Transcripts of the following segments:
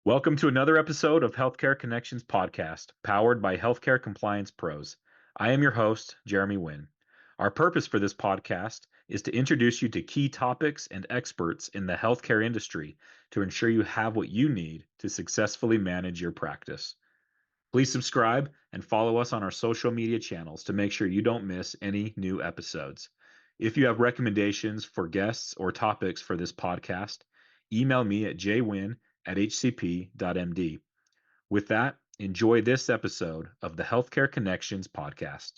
Welcome to another episode of Healthcare Connections podcast, powered by Healthcare Compliance Pros. I am your host, Jeremy Winn. Our purpose for this podcast is to introduce you to key topics and experts in the healthcare industry to ensure you have what you need to successfully manage your practice. Please subscribe and follow us on our social media channels to make sure you don't miss any new episodes. If you have recommendations for guests or topics for this podcast, email me at jwin@hcp.md. With that, enjoy this episode of the Healthcare Connections podcast.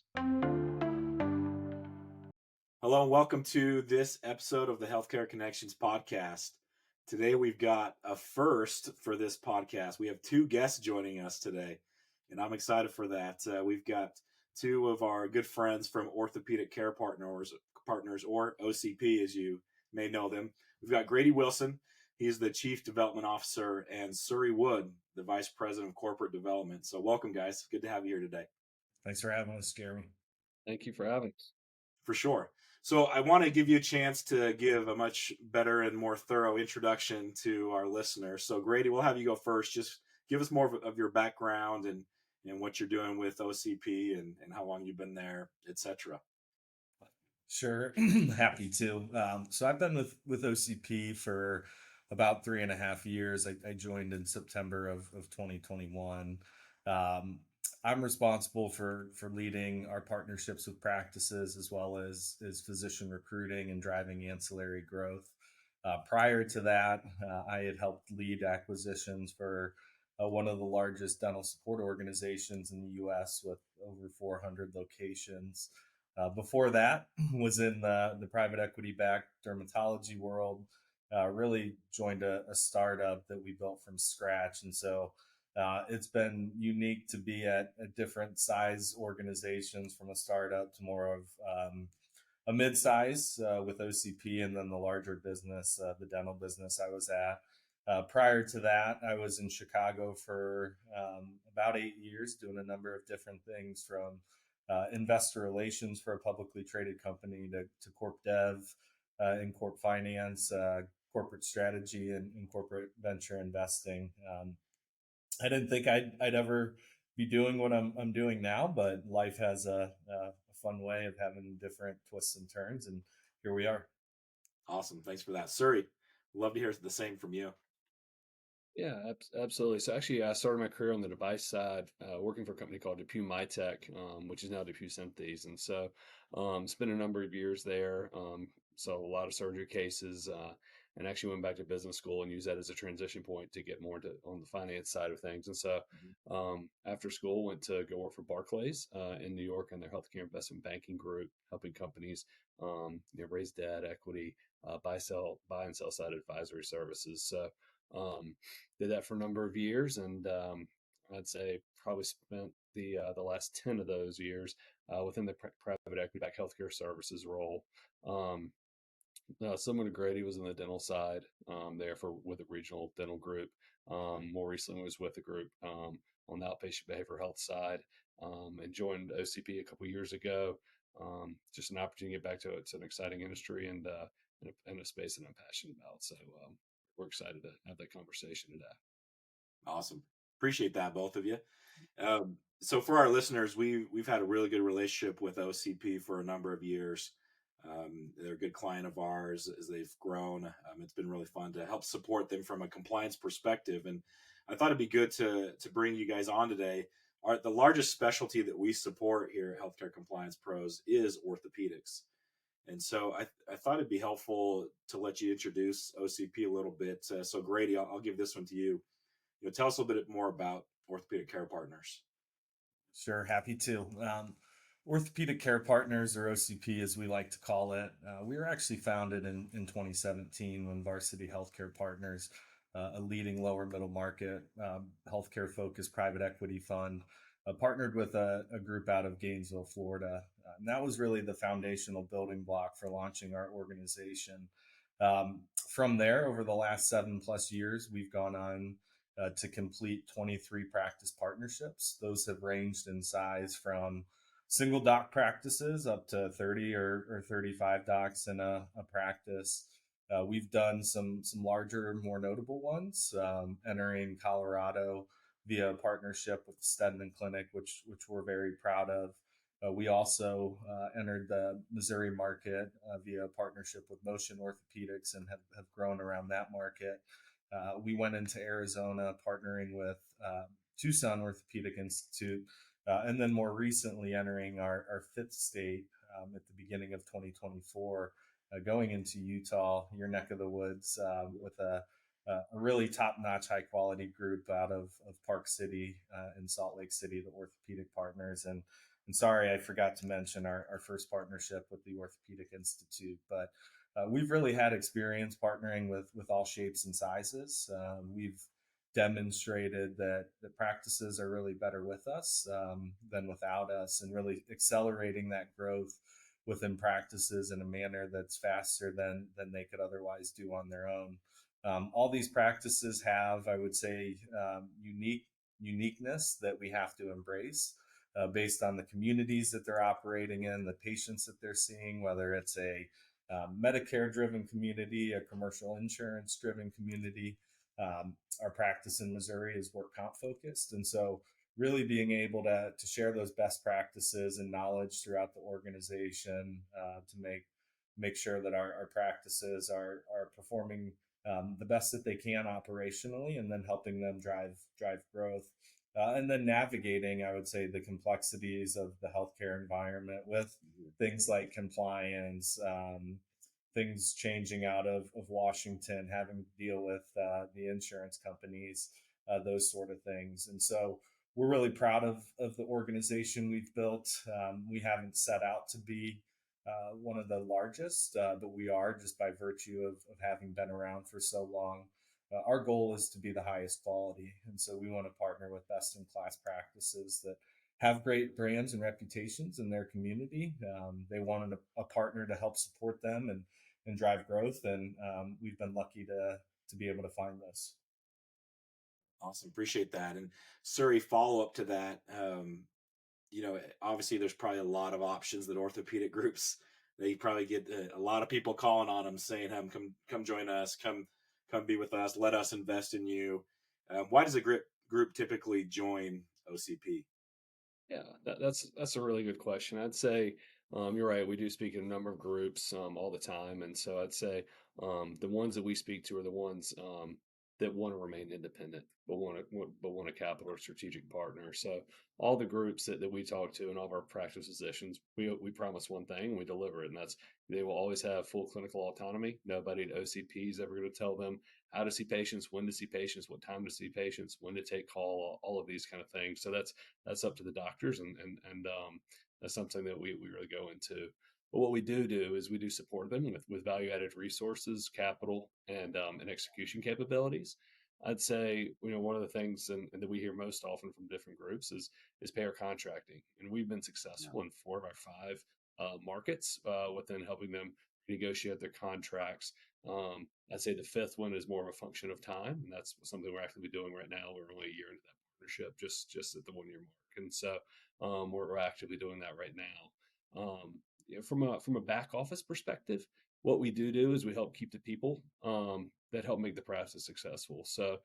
Hello and welcome to this episode of the Healthcare Connections podcast. Today we've got a first for this podcast. We have two guests joining us today, and I'm excited for that. We've got two of our good friends from Orthopedic Care Partners, or OCP, as you may know them. We've got Grady Wilson. He's the Chief Development Officer, and Surry Wood, the Vice President of Corporate Development. So welcome, guys. Good to have you here today. Thanks for having us, Jeremy. Thank you for having us. For sure. So I want to give you a chance to give a much better and more thorough introduction to our listeners. So Grady, we'll have you go first. Just give us more of your background and what you're doing with OCP and how long you've been there, etc. Sure. Happy to. So I've been with OCP for about 3.5 years. I joined in September of 2021. I'm responsible for leading our partnerships with practices as well as physician recruiting and driving ancillary growth. Prior to that, I had helped lead acquisitions for one of the largest dental support organizations in the U.S. with over 400 locations. Before that, was in the private equity-backed dermatology world. Really joined a startup that we built from scratch, and so it's been unique to be at different size organizations, from a startup to more of a mid-size with OCP, and then the larger business, the dental business I was at. Prior to that, I was in Chicago for about 8 years, doing a number of different things, from investor relations for a publicly traded company to corp dev and corp finance, corporate strategy, and corporate venture investing. I didn't think I'd ever be doing what I'm doing now, but life has a fun way of having different twists and turns, and here we are. Awesome. Thanks for that. Surry, love to hear the same from you. Yeah, absolutely. So actually, I started my career on the device side, working for a company called DePuy MyTech, which is now DePuy Synthes. And so spent a number of years there. So a lot of surgery cases, and actually went back to business school and used that as a transition point to get more on the finance side of things. And so after school, went to go work for Barclays in New York in their healthcare investment banking group, helping companies raise debt, equity, buy and sell side advisory services. So did that for a number of years, and I'd say probably spent the last 10 of those years within the private equity backed healthcare services role. Similar to Grady, was in the dental side there with a regional dental group. More recently was with the group on the outpatient behavioral health side, and joined OCP a couple years ago. Just an opportunity to get back to it. It's an exciting industry and in a space that I'm passionate about. So we're excited to have that conversation today. Awesome. Appreciate that, both of you. So for our listeners, we've had a really good relationship with OCP for a number of years. They're a good client of ours as they've grown. It's been really fun to help support them from a compliance perspective. And I thought it'd be good to bring you guys on today. The largest specialty that we support here at Healthcare Compliance Pros is orthopedics. And so I thought it'd be helpful to let you introduce OCP a little bit. So Grady, I'll give this one to you. Tell us a little bit more about Orthopedic Care Partners. Sure, happy to. Orthopedic Care Partners, or OCP as we like to call it, we were actually founded in 2017 when Varsity Healthcare Partners, a leading lower middle market healthcare focused private equity fund, partnered with a group out of Gainesville, Florida. And that was really the foundational building block for launching our organization. From there, over the last 7+ years, we've gone on to complete 23 practice partnerships. Those have ranged in size from single doc practices up to 30 or 35 docs in a practice. We've done some larger, more notable ones, entering Colorado via a partnership with the Stedman Clinic, which we're very proud of. We also entered the Missouri market via a partnership with Motion Orthopedics and have grown around that market. We went into Arizona partnering with Tucson Orthopedic Institute, and then more recently entering our fifth state at the beginning of 2024, going into Utah, your neck of the woods, with a really top-notch, high-quality group out of Park City in Salt Lake City, the Orthopedic Partners. And sorry, I forgot to mention our first partnership with the Orthopedic Institute. But we've really had experience partnering with all shapes and sizes. We've demonstrated that the practices are really better with us than without us, and really accelerating that growth within practices in a manner that's faster than they could otherwise do on their own. All these practices have, I would say, uniqueness that we have to embrace based on the communities that they're operating in, the patients that they're seeing, whether it's a Medicare driven community, a commercial insurance driven community. Our practice in Missouri is work comp focused. And so really being able to share those best practices and knowledge throughout the organization to make sure that our practices are performing the best that they can operationally, and then helping them drive growth. And then navigating, I would say, the complexities of the healthcare environment with things like compliance, things changing out of Washington, having to deal with the insurance companies, those sort of things. And so we're really proud of the organization we've built. We haven't set out to be one of the largest, but we are, just by virtue of having been around for so long. Our goal is to be the highest quality. And so we want to partner with best in class practices that have great brands and reputations in their community. They wanted a partner to help support them and drive growth. And we've been lucky to be able to find this. Awesome. Appreciate that. And Surrey, follow up to that. Obviously there's probably a lot of options that orthopedic groups, they probably get a lot of people calling on them saying, come join us, come be with us, let us invest in you. Why does a group typically join OCP? Yeah, that's a really good question. I'd say you're right. We do speak in a number of groups all the time, and so I'd say the ones that we speak to are the ones that want to remain independent, but want a capital or strategic partner. So all the groups that we talk to and all of our practice physicians, we promise one thing, we deliver it, and that's they will always have full clinical autonomy. Nobody at OCP is ever going to tell them how to see patients, when to see patients, what time to see patients, when to take call, all of these kind of things. So that's up to the doctors, and that's something that we really go into. But what we do is we do support them with value added resources, capital, and execution capabilities. I'd say one of the things and that we hear most often from different groups is payer contracting, and we've been successful in 4 of our 5 markets within helping them negotiate their contracts. I'd say the fifth one is more of a function of time, and that's something we're actively doing right now. We're only a year into that partnership, just at the 1 year mark, and so we're actively doing that right now. From a back office perspective, what we do is we help keep the people that help make the process successful. So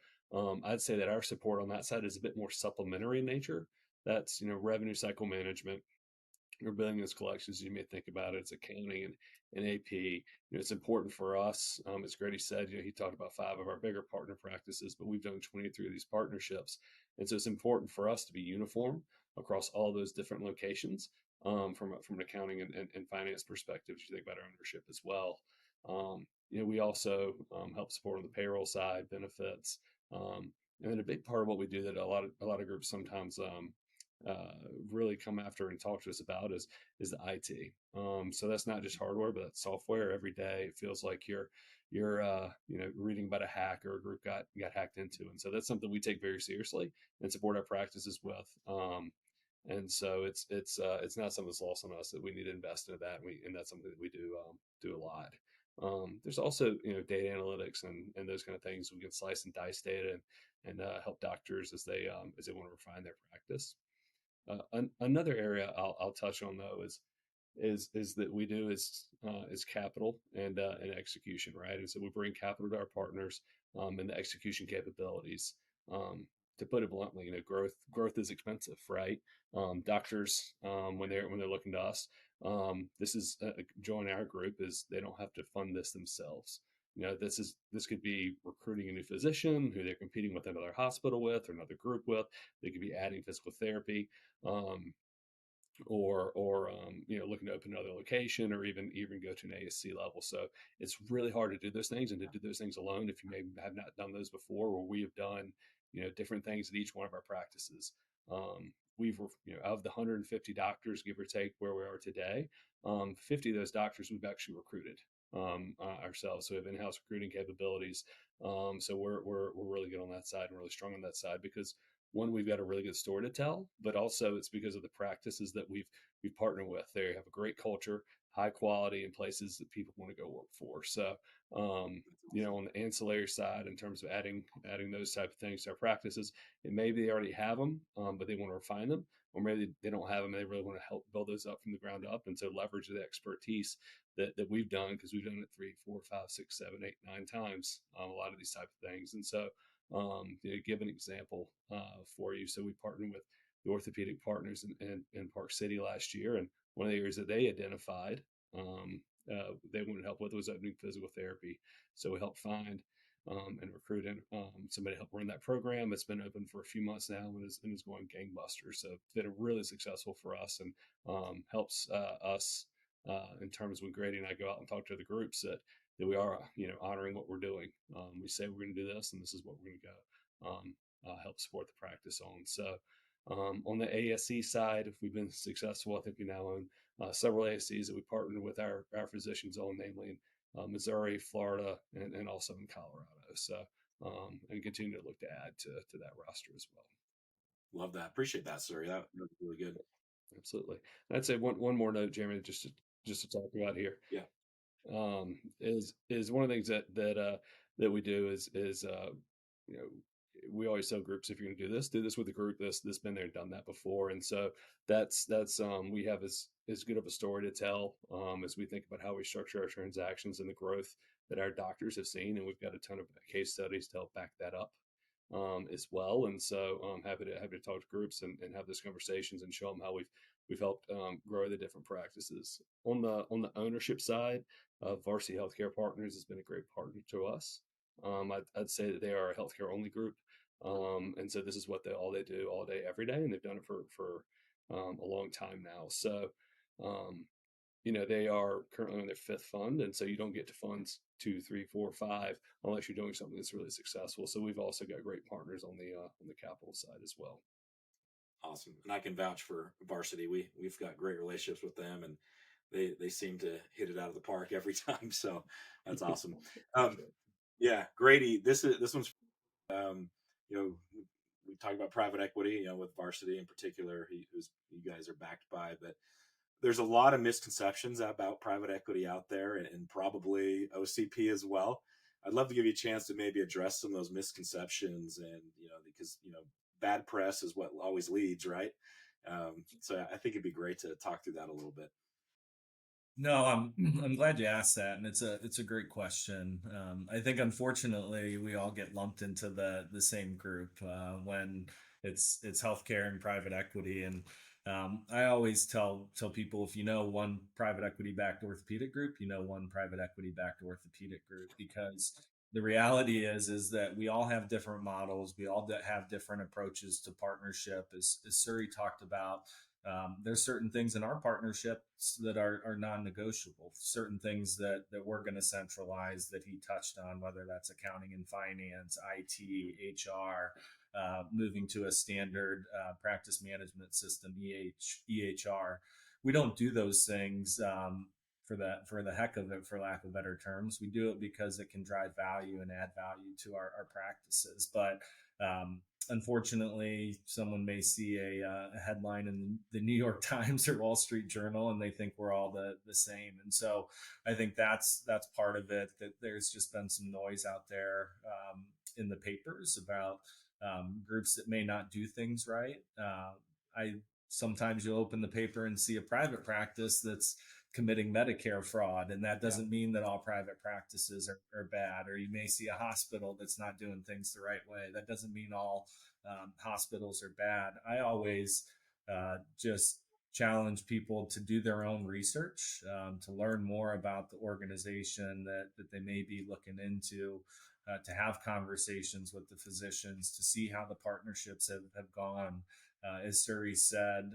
I'd say that our support on that side is a bit more supplementary in nature. That's revenue cycle management, or billing as collections. You may think about it, it's accounting and AP. It's important for us. As Grady said, he talked about 5 of our bigger partner practices, but we've done 23 of these partnerships. And so it's important for us to be uniform across all those different locations from an accounting and finance perspective. You think about our ownership as well. We also help support on the payroll side, benefits, and then a big part of what we do that a lot of groups sometimes really come after and talk to us about is the IT. So that's not just hardware, but that's software. Every day it feels like you're reading about a hack or a group got hacked into, and so that's something we take very seriously and support our practices with. And so it's not something that's lost on us that we need to invest into that, and that's something that we do a lot. There's also data analytics and those kind of things. We can slice and dice data and help doctors as they want to refine their practice. Another area I'll touch on though is is that we do is capital and execution, right? And so we bring capital to our partners, and the execution capabilities. Um, to put it bluntly, growth is expensive, right? Doctors, when they're looking to us, this is join our group is they don't have to fund this themselves. This could be recruiting a new physician who they're competing with another hospital with or another group with. They could be adding physical therapy. Or looking to open another location or even go to an ASC level. So it's really hard to do those things and to do those things alone if you maybe have not done those before. Where we have done different things at each one of our practices. Of the 150 doctors, give or take, where we are today, 50 of those doctors we've actually recruited ourselves. So we have in-house recruiting capabilities. So we're really good on that side and really strong on that side because one, we've got a really good story to tell, but also it's because of the practices that we've partnered with. They have a great culture, high quality, and places that people want to go work for. So, on the ancillary side, in terms of adding those type of things to our practices, it maybe they already have them, but they want to refine them, or maybe they don't have them. And they really want to help build those up from the ground up, and so leverage the expertise that we've done because we've done it 3, 4, 5, 6, 7, 8, 9 times. A lot of these type of things, and so give an example for you. So we partnered with the Orthopedic Partners in Park City last year, and one of the areas that they identified they wanted help with was opening physical therapy. So we helped find and recruit somebody to help run that program. It's been open for a few months now and is going gangbusters. So it's been really successful for us and helps us in terms when Grady and I go out and talk to the groups that we are, honoring what we're doing. We say we're going to do this, and this is what we're going to go. Help support the practice on. So, on the ASC side, if we've been successful, I think we now own several ASCs that we partnered with our physicians on, namely in Missouri, Florida, and also in Colorado. So, and continue to look to add to that roster as well. Love that. Appreciate that, Surry. That was really good. Absolutely. I'd say one more note, Jeremy, just to talk about here. Yeah. Is one of the things that we do is you know we always tell groups, if you're going to do this with a group this been there, done that before, and so that's we have as good of a story to tell as we think about how we structure our transactions and the growth that our doctors have seen, and we've got a ton of case studies to help back that up as well. And so happy to talk to groups and have those conversations and show them how we've helped grow the different practices. On the ownership side, Varsity Healthcare Partners has been a great partner to us. I'd say that they are a healthcare only group, and so this is what all they do all day, every day, and they've done it for a long time now. So, they are currently on their fifth fund, and so you don't get to funds 2, 3, 4, 5 unless you're doing something that's really successful. So we've also got great partners on the capital side as well. Awesome. And I can vouch for Varsity. We've got great relationships with them, and they seem to hit it out of the park every time. So that's awesome. Um, Sure. yeah, Grady. This one's you know we talk about private equity, with Varsity in particular, who's you guys are backed by, but there's a lot of misconceptions about private equity out there, and probably OCP as well. I'd love to give you a chance to maybe address some of those misconceptions, and because bad press is what always leads, right? So I think it'd be great to talk through that a little bit. No, I'm glad you asked that, and it's a great question. I think unfortunately we all get lumped into the same group when it's healthcare and private equity, and I always tell people, if you know one private equity backed orthopedic group, you know one private equity backed orthopedic group, because the reality is that we all have different models, we all have different approaches to partnership. As Surrey talked about, there's certain things in our partnerships that are non-negotiable, certain things that we're going to centralize that he touched on, whether that's accounting and finance, IT, HR, moving to a standard practice management system, EHR. We don't do those things for the heck of it, for lack of better terms. We do it because it can drive value and add value to our practices. But unfortunately, someone may see a headline in the New York Times or Wall Street Journal, and they think we're all the same. And so I think that's part of it, that there's just been some noise out there in the papers about groups that may not do things right. I sometimes you'll open the paper and see a private practice that's committing Medicare fraud. And that Yeah. doesn't mean that all private practices are bad. Or you may see a hospital that's not doing things the right way. That doesn't mean all hospitals are bad. I always just challenge people to do their own research, to learn more about the organization that they may be looking into, to have conversations with the physicians, to see how the partnerships have gone. As Surry said,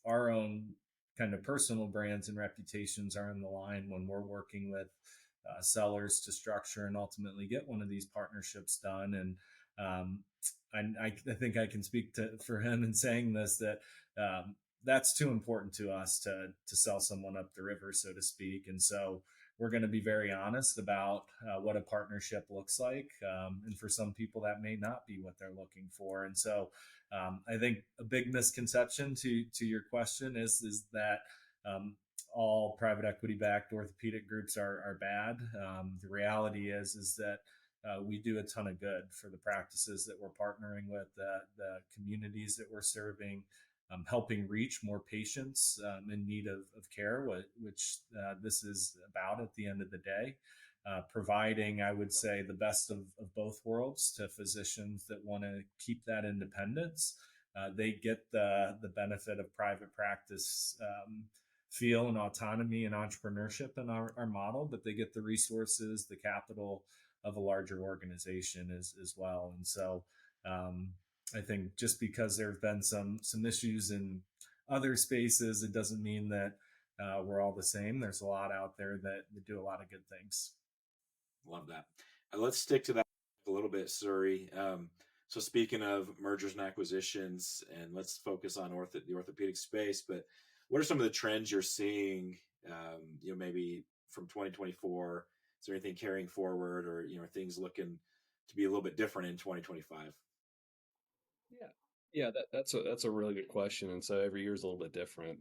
our own kind of personal brands and reputations are in the line when we're working with sellers to structure and ultimately get one of these partnerships done. And I think I can speak for him in saying this, that that's too important to us to sell someone up the river, so to speak. And so we're going to be very honest about what a partnership looks like. And for some people, that may not be what they're looking for. And so I think a big misconception to your question is that all private equity backed orthopedic groups are bad. The reality is that we do a ton of good for the practices that we're partnering with, the communities that we're serving, helping reach more patients in need of care, which this is about at the end of the day. Providing, I would say, the best of both worlds to physicians that want to keep that independence. They get the benefit of private practice feel and autonomy and entrepreneurship in our model, but they get the resources, the capital of a larger organization as well. And so I think just because there have been some issues in other spaces, it doesn't mean that we're all the same. There's a lot out there that do a lot of good things. Love that. Let's stick to that a little bit, Surrey. So speaking of mergers and acquisitions, and let's focus on the orthopedic space, but what are some of the trends you're seeing, maybe from 2024? Is there anything carrying forward, or, things looking to be a little bit different in 2025? Yeah, yeah, that's a really good question, and so every year is a little bit different.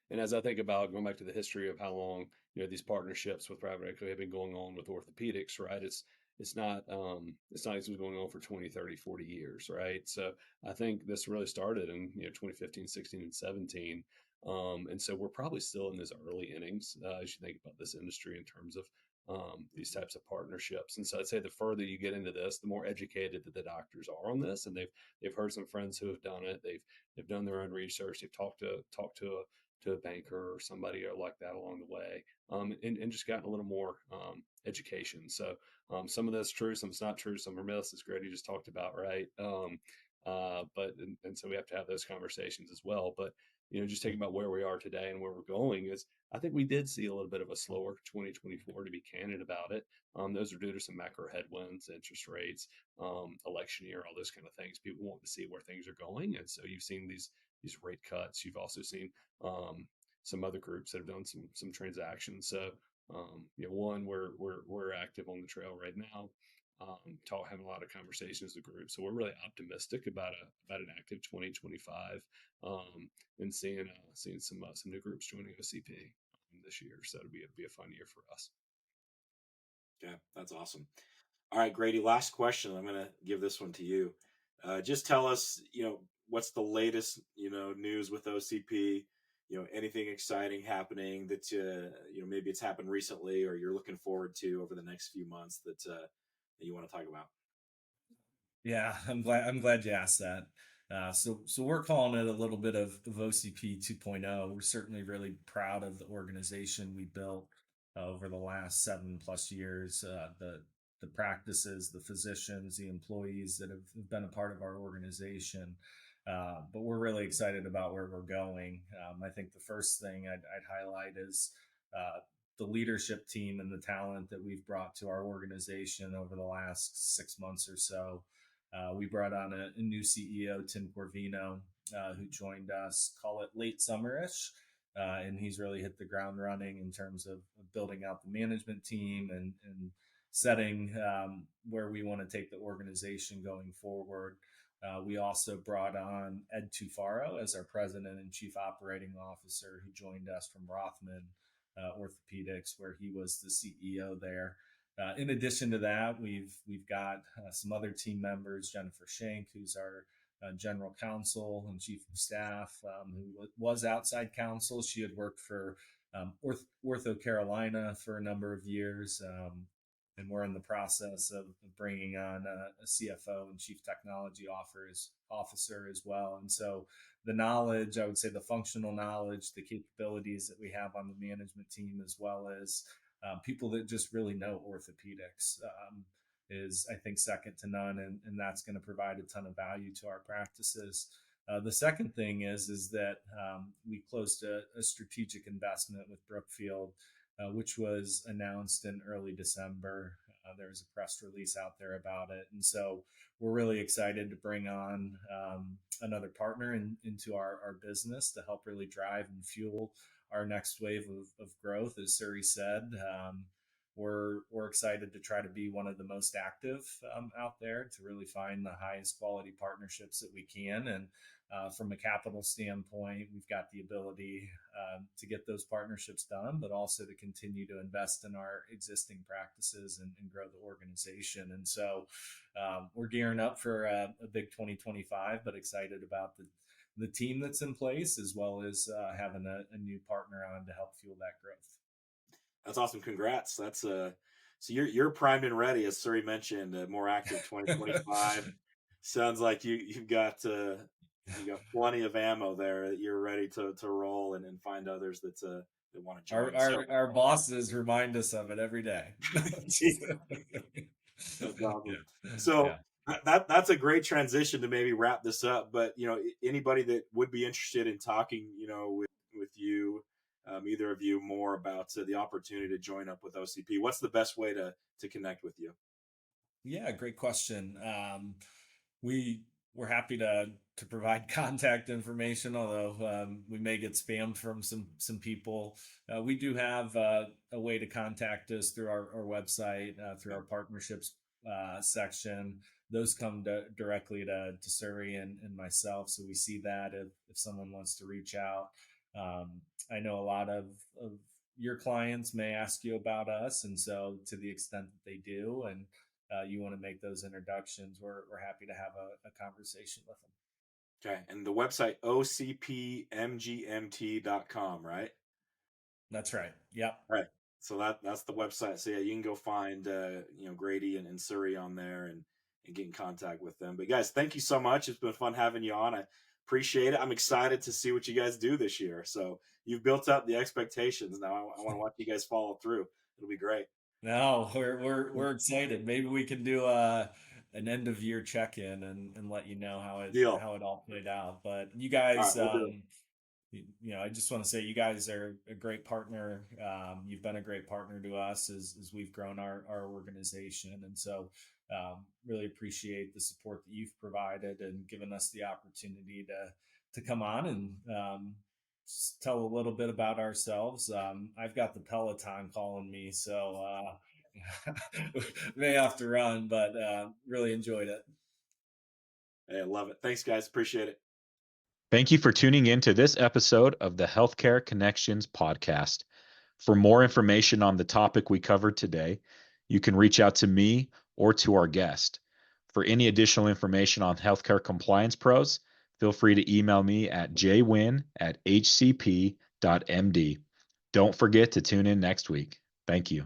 And as I think about going back to the history of how long these partnerships with private equity have been going on with orthopedics, right? It's not like it's been going on for 20, 30, 40 years, right? So I think this really started in 2015, 16, and 17. And so we're probably still in those early innings as you think about this industry in terms of these types of partnerships. And so I'd say the further you get into this, the more educated that the doctors are on this, and they've heard some friends who have done it. They've done their own research. They've talked to a banker or somebody like that along the way, and just gotten a little more education. So some of that's true, some's not true, some are myths, as Grady just talked about, right? But so we have to have those conversations as well. But just thinking about where we are today and where we're going is, I think we did see a little bit of a slower 2024, to be candid about it. Those are due to some macro headwinds, interest rates, election year, all those kind of things. People want to see where things are going, and so you've seen these rate cuts. You've also seen some other groups that have done some transactions. So one, we're active on the trail right now. Having a lot of conversations with the group, so we're really optimistic about an active 2025, and seeing some new groups joining OCP this year. So it'll be a fun year for us. Yeah, that's awesome. All right, Grady, last question. I'm going to give this one to you. Just tell us, what's the latest, news with OCP? Anything exciting happening that, maybe it's happened recently or you're looking forward to over the next few months that you want to talk about? Yeah, I'm glad you asked that. So we're calling it a little bit of OCP 2.0. We're certainly really proud of the organization we built over the last 7+ years. The practices, the physicians, the employees that have been a part of our organization. But we're really excited about where we're going. I think the first thing I'd highlight is the leadership team and the talent that we've brought to our organization over the last 6 months or so. We brought on a new CEO, Tim Corvino, who joined us, call it late summerish. And he's really hit the ground running in terms of building out the management team and setting where we want to take the organization going forward. We also brought on Ed Tufaro as our president and chief operating officer, who joined us from Rothman Orthopedics, where he was the CEO there. In addition to that, we've got some other team members, Jennifer Shank, who's our general counsel and chief of staff, who was outside counsel. She had worked for Ortho Carolina for a number of years. And we're in the process of bringing on a CFO and chief technology officer as well. And so the knowledge, I would say the functional knowledge, the capabilities that we have on the management team, as well as people that just really know orthopedics, is, I think, second to none. And that's going to provide a ton of value to our practices. The second thing is that we closed a strategic investment with Brookfield, which was announced in early December. There was a press release out there about it. And so we're really excited to bring on another partner into our business to help really drive and fuel our next wave of growth. As Surry said, we're excited to try to be one of the most active out there to really find the highest quality partnerships that we can. And from a capital standpoint, we've got the ability to get those partnerships done, but also to continue to invest in our existing practices and grow the organization. And so we're gearing up for a big 2025, but excited about the team that's in place, as well as having a new partner on to help fuel that growth. That's awesome. Congrats. That's so you're primed and ready, as Surry mentioned, a more active 2025. Sounds like you've got plenty of ammo there. You're ready to roll and find others that want to join. Our bosses remind us of it every day. That's awesome. So that's a great transition to maybe wrap this up. But anybody that would be interested in talking, with you, either of you, more about the opportunity to join up with OCP, what's the best way to connect with you? Yeah, great question. We're happy to provide contact information, although we may get spammed from some people. We do have a way to contact us through our website, through our partnerships section. Those come directly to Surry and myself, so we see that if someone wants to reach out. I know a lot of your clients may ask you about us, and so to the extent that they do, and you want to make those introductions, we're happy to have a conversation with them. Okay. And the website, ocpmgmt.com, right? That's right. Yep. Right. So that's the website. So yeah, you can go find Grady and Surry on there and get in contact with them. But guys, thank you so much. It's been fun having you on. I appreciate it. I'm excited to see what you guys do this year. So you've built up the expectations. Now I want to watch you guys follow through. It'll be great. No, we're excited. Maybe we can do an end of year check-in and let you know how it all played out. But you guys, right, I just want to say you guys are a great partner. You've been a great partner to us as we've grown our organization. And so really appreciate the support that you've provided and given us the opportunity to come on and just tell a little bit about ourselves. I've got the Peloton calling me, so may have to run, but really enjoyed it. Hey, I love it. Thanks, guys. Appreciate it. Thank you for tuning in to this episode of the Healthcare Connections podcast. For more information on the topic we covered today, you can reach out to me or to our guest. For any additional information on healthcare compliance pros, feel free to email me at jwin@hcp.md. Don't forget to tune in next week. Thank you.